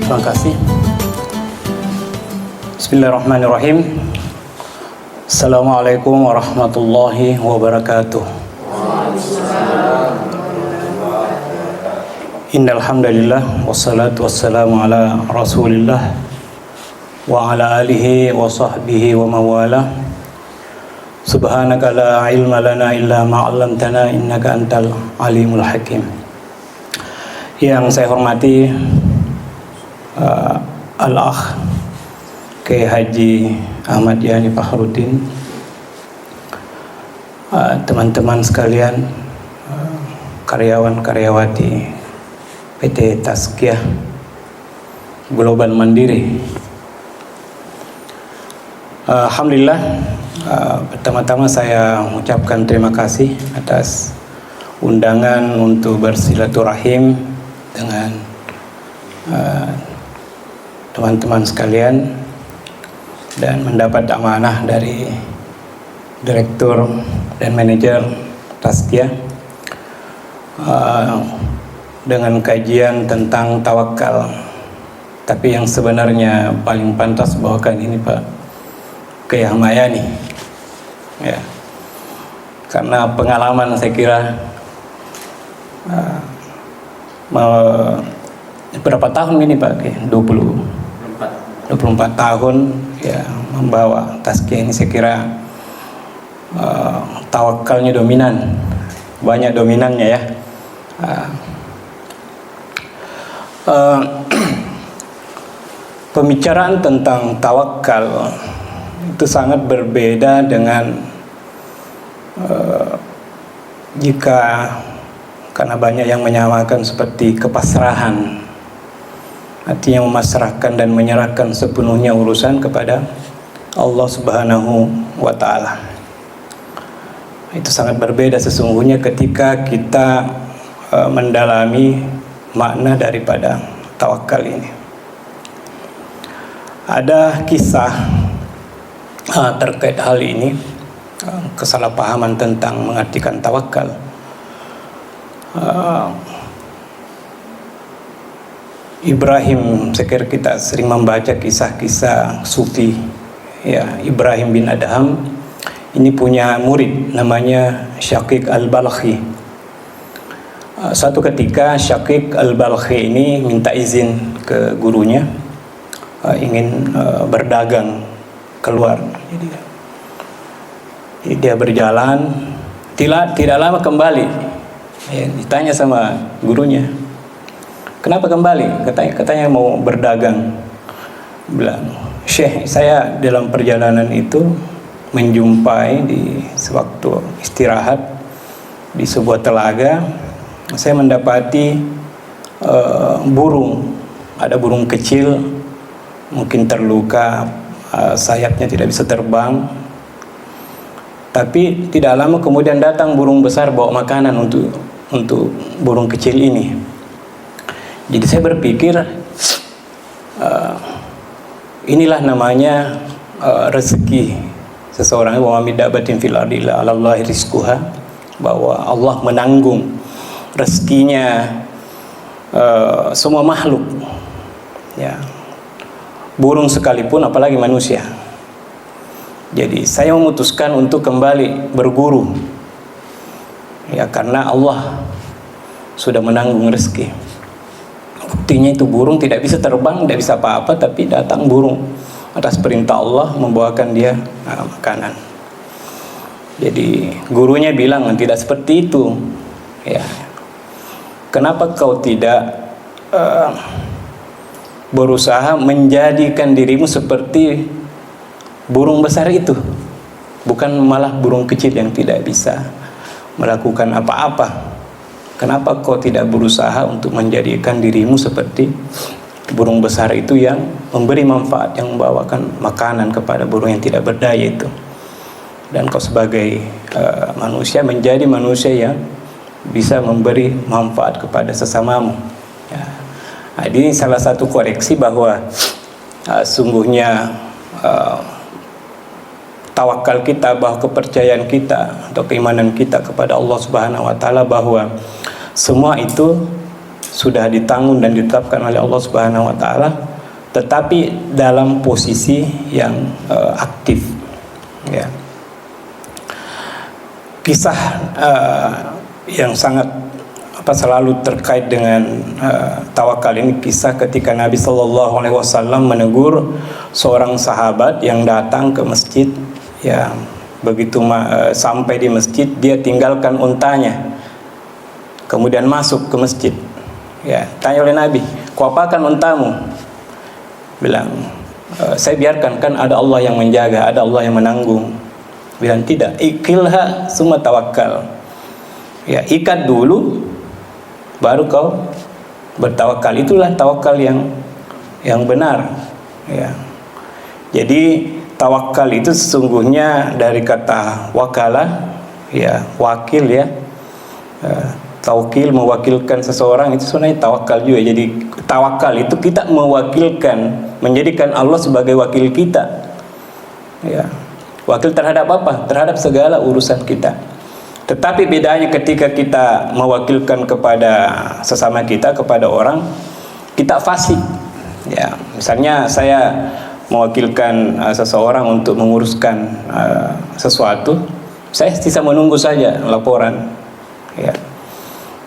Terima kasih. Bismillahirrahmanirrahim. Assalamualaikum warahmatullahi wabarakatuh. Innal hamdalillah wassalatu wassalamu ala Rasulillah wa ala alihi wa sahbihi wa mawala. Subhanaka la ilma lana illa ma 'allamtana innaka antal alimul hakim. Yang saya hormati Al-Akh Kiai Haji Ahmad Yani Fakhruddin, teman-teman sekalian, karyawan-karyawati PT Tazkiyah Global Mandiri. Alhamdulillah, pertama-tama saya mengucapkan terima kasih atas undangan untuk bersilaturahim dengan teman-teman sekalian dan mendapat amanah dari Direktur dan Manajer Tazkiyah dengan kajian tentang tawakal. Tapi yang sebenarnya paling pantas bawakan ini Pak Kiai Ahmad Yani, ya, karena pengalaman saya kira berapa tahun ini Pak Kiai? 24 tahun ya membawa Tazkiyah ini. Saya kira tawakalnya dominan, banyak dominannya ya. Pembicaraan tentang tawakal itu sangat berbeda dengan jika, karena banyak yang menyamakan seperti kepasrahan, artinya memasrahkan dan menyerahkan sepenuhnya urusan kepada Allah Subhanahu wa Ta'ala. Itu sangat berbeda sesungguhnya ketika kita mendalami makna daripada tawakal ini. Ada kisah terkait hal ini, kesalahpahaman tentang mengartikan tawakal. Ibrahim, saya kira kita sering membaca kisah-kisah sufi ya. Ibrahim bin Adham ini punya murid namanya Syaqiq al-Balkhi. Suatu ketika Syaqiq al-Balkhi ini minta izin ke gurunya, ingin berdagang keluar. Jadi dia berjalan, tidak lama kembali. Ya, ditanya sama gurunya, kenapa kembali? Katanya mau berdagang. Bilang, Syekh, saya dalam perjalanan itu menjumpai di sewaktu istirahat di sebuah telaga, saya mendapati burung. Ada burung kecil, mungkin terluka, sayapnya tidak bisa terbang. Tapi tidak lama kemudian datang burung besar bawa makanan untuk burung kecil ini. Jadi saya berpikir, inilah namanya rezeki seseorang, wa min dabbatin fil ardi illa 'alallahi rizquha, bahwa Allah menanggung rezekinya semua makhluk ya, burung sekalipun, apalagi manusia. Jadi saya memutuskan untuk kembali berguru ya, karena Allah sudah menanggung rezeki. Buktinya itu burung tidak bisa terbang, tidak bisa apa-apa, tapi datang burung atas perintah Allah membawakan dia makanan. Jadi gurunya bilang, tidak seperti itu ya. Kenapa kau tidak berusaha menjadikan dirimu seperti burung besar itu, bukan malah burung kecil yang tidak bisa melakukan apa-apa? Kenapa kau tidak berusaha untuk menjadikan dirimu seperti burung besar itu yang memberi manfaat, yang membawakan makanan kepada burung yang tidak berdaya itu? Dan kau sebagai manusia menjadi manusia yang bisa memberi manfaat kepada sesamamu ya. Nah, ini salah satu koreksi bahwa sungguhnya tawakal kita, bahwa kepercayaan kita atau keimanan kita kepada Allah Subhanahu wa Ta'ala, bahwa semua itu sudah ditanggung dan ditetapkan oleh Allah Subhanahu wa taala, tetapi dalam posisi yang aktif, ya. Kisah yang sangat selalu terkait dengan tawakal ini, kisah ketika Nabi Shallallahu Alaihi Wasallam menegur seorang sahabat yang datang ke masjid, ya. Begitu sampai di masjid, dia tinggalkan untanya, kemudian masuk ke masjid, ya. Tanya oleh Nabi, kau apakan untamu? Bilang, saya biarkan, kan ada Allah yang menjaga, ada Allah yang menanggung. Bilang, tidak, ikilha summa tawakal, ya, ikat dulu baru kau bertawakal. Itulah tawakal yang benar, ya. Jadi tawakal itu sesungguhnya dari kata wakala, ya, wakil, ya. Taukil, mewakilkan seseorang, itu sebenarnya tawakal juga. Jadi tawakal itu kita mewakilkan, menjadikan Allah sebagai wakil kita, ya. Wakil terhadap apa? Terhadap segala urusan kita. Tetapi bedanya ketika kita mewakilkan kepada sesama kita, kepada orang, kita fasih, ya. Misalnya saya mewakilkan seseorang untuk menguruskan sesuatu, saya bisa menunggu saja laporan, ya.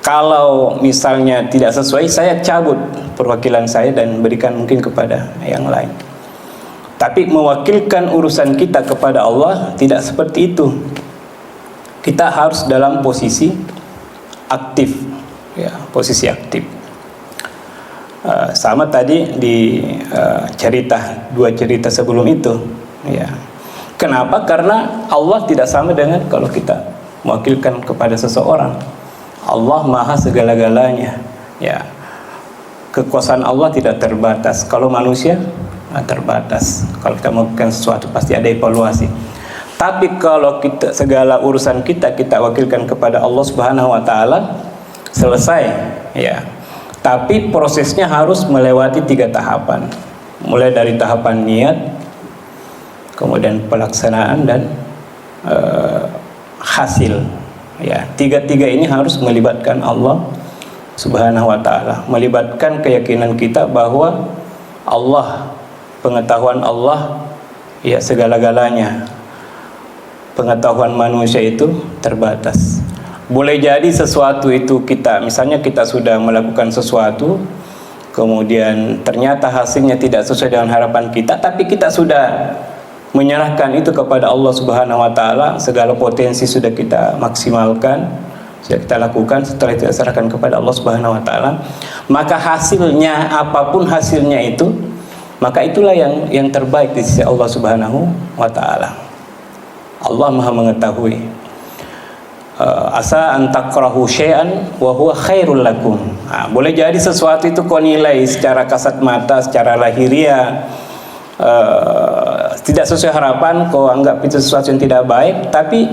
Kalau misalnya tidak sesuai, saya cabut perwakilan saya dan berikan mungkin kepada yang lain. Tapi mewakilkan urusan kita kepada Allah tidak seperti itu. Kita harus dalam posisi aktif, ya, posisi aktif. Sama tadi di dua cerita sebelum itu, ya. Kenapa? Karena Allah tidak sama dengan kalau kita mewakilkan kepada seseorang. Allah maha segala-galanya, ya. Kekuasaan Allah tidak terbatas. Kalau manusia terbatas. Kalau kita melakukan sesuatu pasti ada evaluasi. Tapi kalau kita segala urusan kita wakilkan kepada Allah Subhanahu wa taala, selesai, ya. Tapi prosesnya harus melewati 3 tahapan. Mulai dari tahapan niat, kemudian pelaksanaan, dan hasil, ya. 3 ini harus melibatkan Allah Subhanahu wa taala, melibatkan keyakinan kita bahwa Allah, pengetahuan Allah, ya, segala-galanya. Pengetahuan manusia itu terbatas. Boleh jadi sesuatu itu misalnya kita sudah melakukan sesuatu, kemudian ternyata hasilnya tidak sesuai dengan harapan kita, tapi kita sudah menyerahkan itu kepada Allah Subhanahu wa taala, segala potensi sudah kita maksimalkan, sudah kita lakukan, setelah itu serahkan kepada Allah Subhanahu wa taala, maka hasilnya, apapun hasilnya itu, maka itulah yang terbaik di sisi Allah Subhanahu wa taala. Allah Maha mengetahui. Asa an takrahu syai'an wa huwa khairul lakum. Boleh jadi sesuatu itu kau nilai secara kasat mata, secara lahiriah, tidak sesuai harapan, kau anggap itu sesuatu yang tidak baik, tapi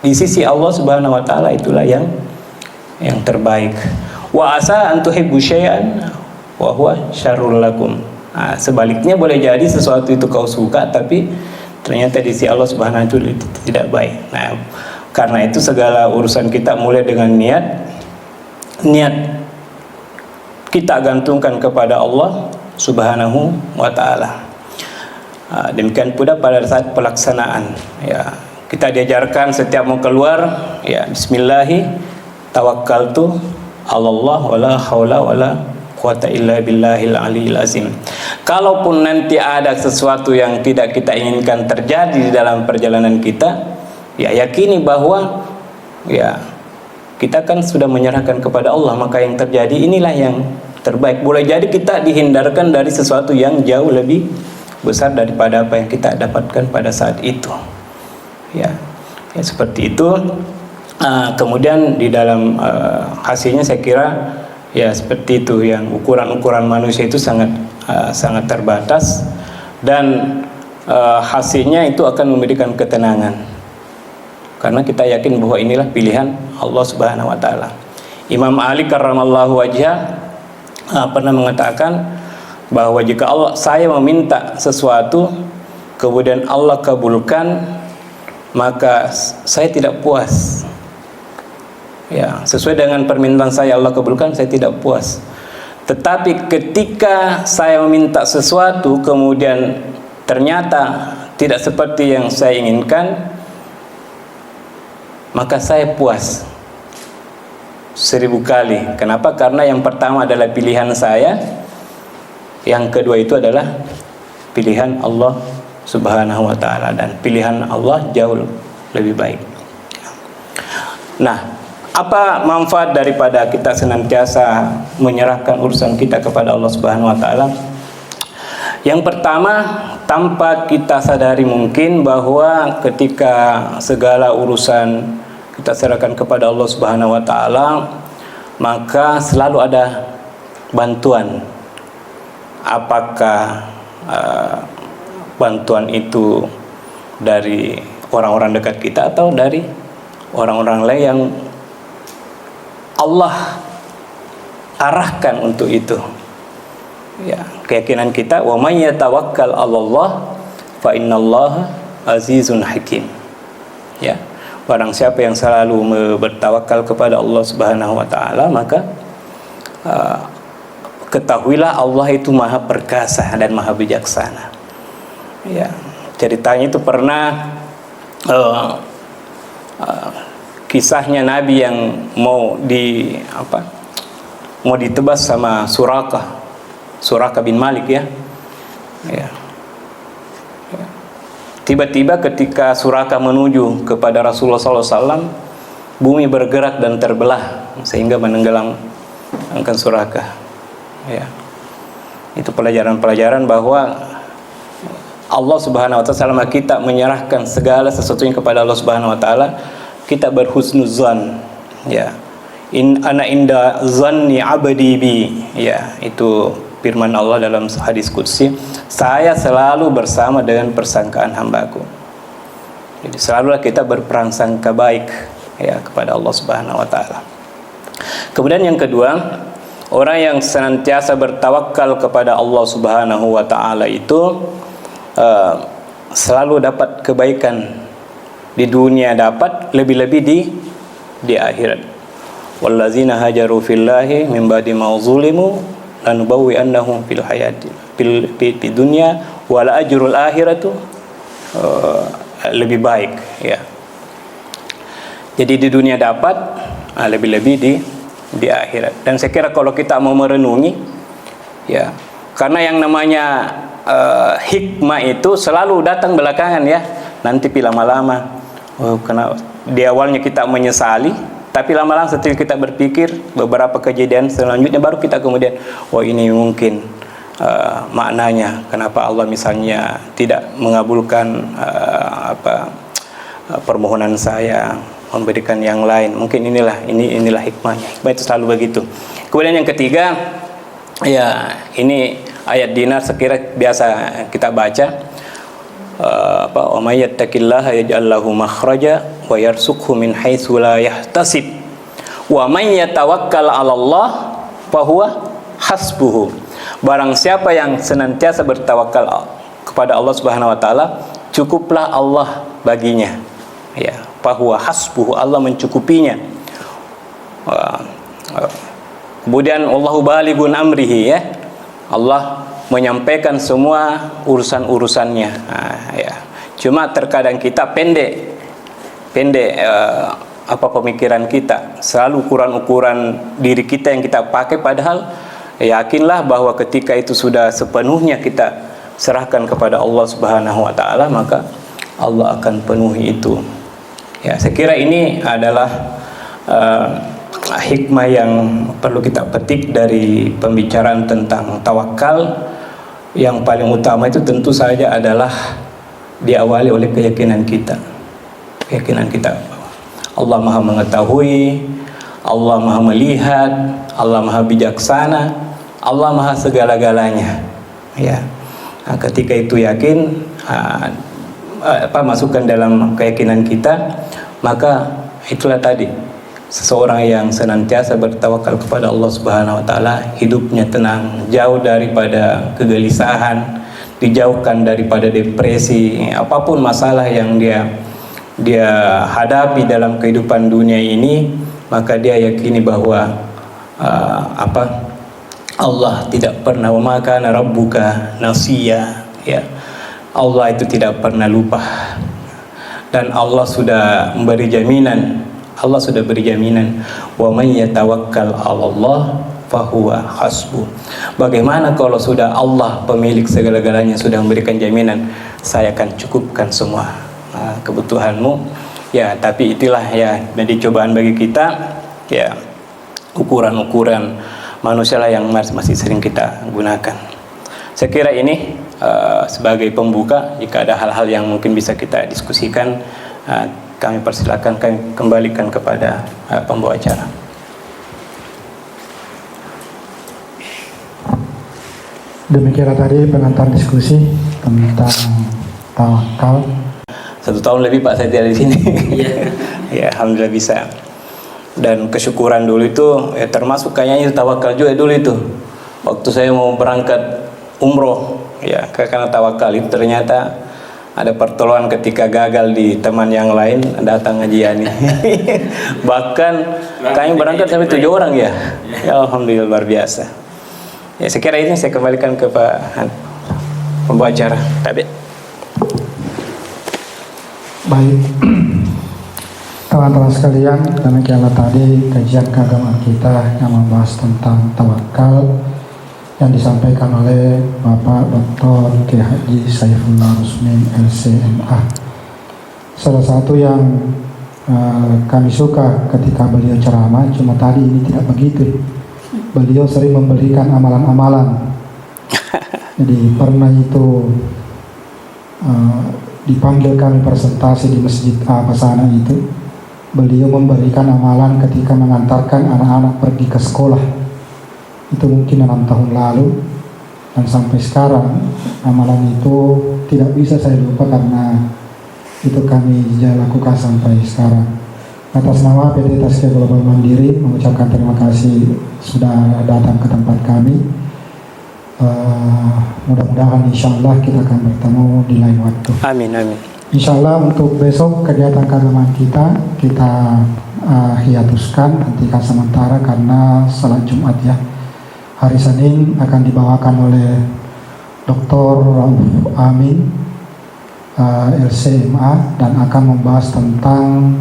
di sisi Allah Subhanahu wa taala itulah yang terbaik. Wa asa an tuhibbu syai'an wa huwa syarrul lakum. Sebaliknya boleh jadi sesuatu itu kau suka, tapi ternyata di sisi Allah Subhanahu wa taala itu tidak baik. Nah, karena itu segala urusan kita mulai dengan niat kita gantungkan kepada Allah Subhanahu wa taala. Demikian pula pada saat pelaksanaan, ya, kita diajarkan setiap mau keluar, ya, bismillahi tawakkaltu 'alallah wala haula wala quwata illa billahil aliyil azim. Kalaupun nanti ada sesuatu yang tidak kita inginkan terjadi di dalam perjalanan kita, ya, yakini bahwa, ya, kita kan sudah menyerahkan kepada Allah, maka yang terjadi inilah yang terbaik. Boleh jadi kita dihindarkan dari sesuatu yang jauh lebih besar daripada apa yang kita dapatkan pada saat itu, ya, seperti itu. Kemudian di dalam hasilnya saya kira, ya, seperti itu, yang ukuran-ukuran manusia itu sangat terbatas, dan hasilnya itu akan memberikan ketenangan, karena kita yakin bahwa inilah pilihan Allah Subhanahu wa taala. Imam Ali karramallahu wajhah pernah mengatakan bahwa jika saya meminta sesuatu kemudian Allah kabulkan, maka saya tidak puas. Ya, sesuai dengan permintaan saya Allah kabulkan, saya tidak puas. Tetapi ketika saya meminta sesuatu kemudian ternyata tidak seperti yang saya inginkan, maka saya puas 1000 kali. Kenapa? Karena yang pertama adalah pilihan saya, yang kedua itu adalah pilihan Allah Subhanahu wa ta'ala, dan pilihan Allah jauh lebih baik. Nah, apa manfaat daripada kita senantiasa menyerahkan urusan kita kepada Allah Subhanahu wa ta'ala? Yang pertama, tanpa kita sadari mungkin bahwa ketika segala urusan kita serahkan kepada Allah Subhanahu wa ta'ala, maka selalu ada bantuan. Apakah bantuan itu dari orang-orang dekat kita atau dari orang-orang lain yang Allah arahkan untuk itu. Ya, keyakinan kita, wa may yatawakkal 'alallah fa innallaha azizun hakim. Ya, barang siapa yang selalu bertawakal kepada Allah Subhanahu wa ta'ala, maka ketahuilah Allah itu maha perkasa dan maha bijaksana. Ya, ceritanya itu pernah kisahnya Nabi yang mau ditebas sama Suraka bin Malik, ya. Tiba-tiba ketika Suraka menuju kepada Rasulullah SAW, bumi bergerak dan terbelah sehingga menenggelamkan Suraka. Ya. Itu pelajaran-pelajaran bahwa Allah Subhanahu wa ta'ala, selama kita menyerahkan segala sesuatunya kepada Allah Subhanahu wa ta'ala, kita berhusnuzan. Ya. Ana inda zanni abdi bi. Ya, itu firman Allah dalam hadis qudsi, saya selalu bersama dengan persangkaan hambaku. Jadi selalulah kita berprasangka baik, ya, kepada Allah Subhanahu wa ta'ala. Kemudian yang kedua, orang yang senantiasa bertawakal kepada Allah Subhanahu wa ta'ala itu selalu dapat kebaikan di dunia, dapat lebih-lebih di akhirat. Wallazina hajaru fillahi min ba'di ma zulimu lanubawwi annahum fil hayati fil dunya wal ajrul akhiratu lebih baik, ya. Jadi di dunia dapat, lebih-lebih di akhirat. Dan saya kira kalau kita mau merenungi, ya, karena yang namanya hikmah itu selalu datang belakangan, ya. Nanti lama-lama, karena di awalnya kita menyesali, tapi lama-lama setelah kita berpikir beberapa kejadian selanjutnya, baru kita kemudian, ini mungkin maknanya kenapa Allah misalnya tidak mengabulkan permohonan saya, memberikan yang lain. Mungkin inilah hikmahnya. Hikmah itu selalu begitu. Kemudian yang ketiga, ya, ini ayat dinar sekira biasa kita baca, wa may yattaqillaha yaj'al lahu makhraja wa yarzuqhu min haitsu la yahtasib wa may yatawakkal 'alallah fa huwa hasbuhu. Barang siapa yang senantiasa bertawakal kepada Allah Subhanahu wa ta'ala, cukuplah Allah baginya. Ya, fa huwa hasbuhu, Allah mencukupinya. Kemudian Allahu balighun amrihi, ya. Allah menyampaikan semua urusan-urusannya. Ya. Cuma terkadang kita pendek pemikiran kita, selalu ukuran-ukuran diri kita yang kita pakai, padahal yakinlah bahwa ketika itu sudah sepenuhnya kita serahkan kepada Allah Subhanahu wa ta'ala, maka Allah akan penuhi itu. Ya, saya kira ini adalah hikmah yang perlu kita petik dari pembicaraan tentang tawakal. Yang paling utama itu tentu saja adalah diawali oleh keyakinan kita. Keyakinan kita Allah Maha mengetahui, Allah Maha melihat, Allah Maha bijaksana, Allah Maha segala-galanya. Ya. Nah, ketika itu yakin, masukkan dalam keyakinan kita, maka itulah tadi, seseorang yang senantiasa bertawakal kepada Allah Subhanahu wa ta'ala, hidupnya tenang, jauh daripada kegelisahan, dijauhkan daripada depresi, apapun masalah yang dia hadapi dalam kehidupan dunia ini, maka dia yakini bahwa Allah tidak pernah, wa ma kana rabbuka nasiya, ya. Allah itu tidak pernah lupa, dan Allah sudah memberi jaminan. Allah sudah beri jaminan, wa may yatawakkal 'alallah fahuwa hasbuh. Bagaimana kalau sudah Allah pemilik segala-galanya sudah memberikan jaminan, saya akan cukupkan semua kebutuhanmu. Ya, tapi itulah ya menjadi cobaan bagi kita, ya, ukuran-ukuran manusia lah yang masih sering kita gunakan. Saya kira ini sebagai pembuka. Jika ada hal-hal yang mungkin bisa kita diskusikan, kami persilakan, kami kembalikan kepada pembawa acara. Demikianlah tadi pengantar diskusi tentang tawakal. 1 tahun lebih Pak saya tidak di sini. Ya, alhamdulillah bisa. Dan kesyukuran dulu itu termasuk kayaknya tawakal juga dulu itu. Waktu saya mau berangkat umroh, ya, karena tawakal itu ternyata ada pertolongan ketika gagal di teman yang lain datang ngajian ini. Bahkan kami berangkat sampai 7 orang ya. Ya, alhamdulillah luar biasa. Ya, saya kira ini saya kembalikan ke Pak pembawa acara. Baik, teman-teman sekalian, demikianlah tadi kajian keagamaan kita yang membahas tentang tawakal yang disampaikan oleh Bapak Dr. Kiai Haji Saifullah Rusmin LCMA. Salah satu yang kami suka ketika beliau ceramah, cuma tadi ini tidak begitu. Beliau sering memberikan amalan-amalan. Jadi pernah itu dipanggil kami presentasi di masjid sana itu, beliau memberikan amalan ketika mengantarkan anak-anak pergi ke sekolah. Itu mungkin 6 tahun lalu, dan sampai sekarang amalan itu tidak bisa saya lupa karena itu kami lakukan sampai sekarang. Atas nama PT Tazkiyah Global Mandiri mengucapkan terima kasih sudah datang ke tempat kami. Mudah-mudahan insya Allah kita akan bertemu di lain waktu. Amin, amin. Insya Allah untuk besok kegiatan keagamaan kita hiatuskan, hentikan sementara karena salat Jumat ya. Hari Senin akan dibawakan oleh Dr. Rauf Amin LCMA dan akan membahas tentang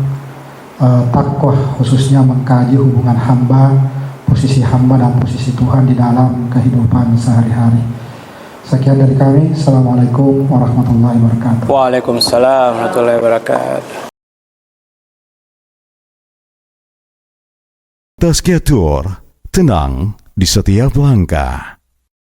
takwah, khususnya mengkaji hubungan hamba, posisi hamba dan posisi Tuhan di dalam kehidupan sehari-hari. Sekian dari kami. Assalamualaikum warahmatullahi wabarakatuh. Waalaikumsalam warahmatullahi wabarakatuh. Tazkiyah Tour, tenang di setiap langkah.